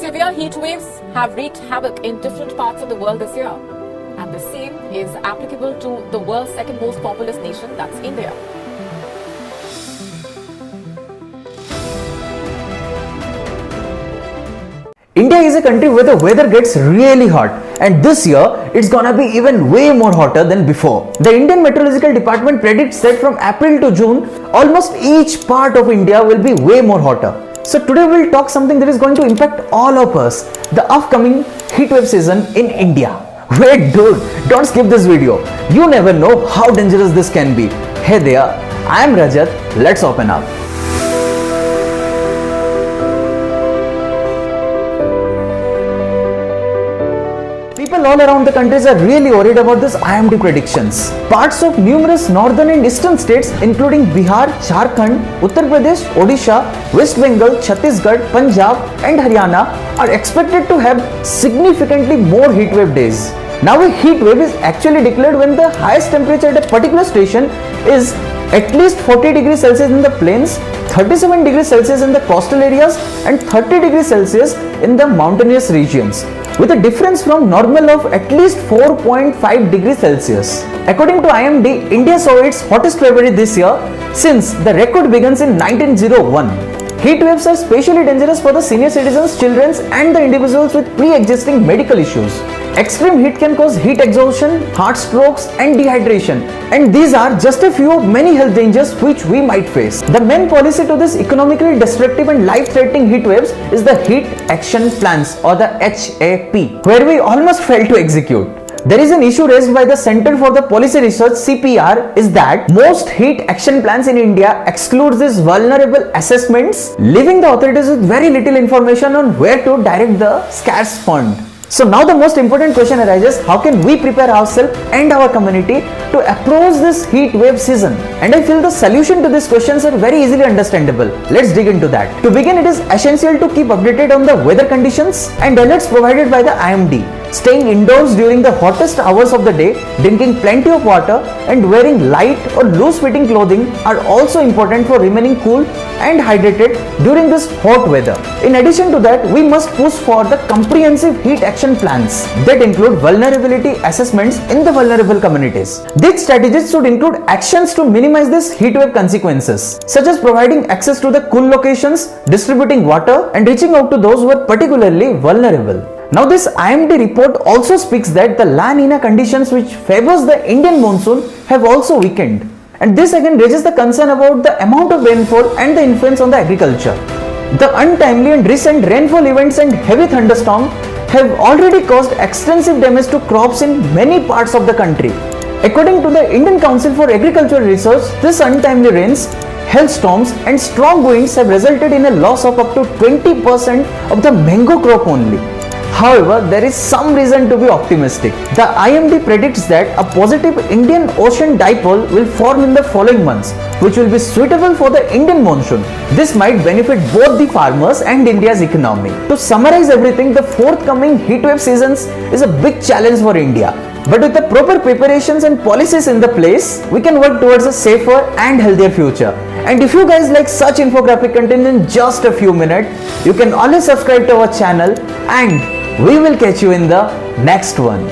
Severe heat waves have wreaked havoc in different parts of the world this year, and the same is applicable to the world's second most populous nation, that's India. India is a country where the weather gets really hot, and this year it's gonna be even way more hotter than before. The Indian Meteorological Department predicts that from April to June, almost each part of India will be way more hotter. So today we'll talk something that is going to impact all of us, the upcoming heatwave season in India. Wait dude, don't skip this video. You never know how dangerous this can be. Hey there, I am Rajat, let's open up. People all around the countries are really worried about this IMD predictions. Parts of numerous northern and eastern states including Bihar, Jharkhand, Uttar Pradesh, Odisha, West Bengal, Chhattisgarh, Punjab and Haryana are expected to have significantly more heatwave days. Now a heat wave is actually declared when the highest temperature at a particular station is at least 40 degrees Celsius in the plains, 37 degrees Celsius in the coastal areas and 30 degrees Celsius in the mountainous regions, with a difference from normal of at least 4.5 degrees Celsius. According to IMD, India saw its hottest February this year since the record begins in 1901. Heat waves are especially dangerous for the senior citizens, children and the individuals with pre-existing medical issues. Extreme heat can cause heat exhaustion, heart strokes and dehydration, and these are just a few of many health dangers which we might face. The main policy to this economically destructive and life-threatening heat waves is the Heat Action Plans or the HAP, where we almost failed to execute. There is an issue raised by the Center for the Policy Research CPR is that most heat action plans in India excludes these vulnerable assessments, leaving the authorities with very little information on where to direct the scarce fund. So now the most important question arises, how can we prepare ourselves and our community to approach this heat wave season? And I feel the solution to these questions are very easily understandable. Let's dig into that. To begin, it is essential to keep updated on the weather conditions and alerts provided by the IMD. Staying indoors during the hottest hours of the day, drinking plenty of water and wearing light or loose fitting clothing are also important for remaining cool and hydrated during this hot weather. In addition to that, we must push for the comprehensive heat action plans that include vulnerability assessments in the vulnerable communities. These strategies should include actions to minimize these heat wave consequences, such as providing access to the cool locations, distributing water and reaching out to those who are particularly vulnerable. Now this IMD report also speaks that the La Nina conditions which favors the Indian monsoon have also weakened. And this again raises the concern about the amount of rainfall and the influence on the agriculture. The untimely and recent rainfall events and heavy thunderstorms have already caused extensive damage to crops in many parts of the country. According to the Indian Council for Agricultural Research, this untimely rains, hailstorms and strong winds have resulted in a loss of up to 20% of the mango crop only. However, there is some reason to be optimistic. The IMD predicts that a positive Indian Ocean dipole will form in the following months, which will be suitable for the Indian monsoon. This might benefit both the farmers and India's economy. To summarize everything, the forthcoming heatwave seasons is a big challenge for India. But with the proper preparations and policies in the place, we can work towards a safer and healthier future. And if you guys like such infographic content in just a few minutes, you can always subscribe to our channel and we will catch you in the next one.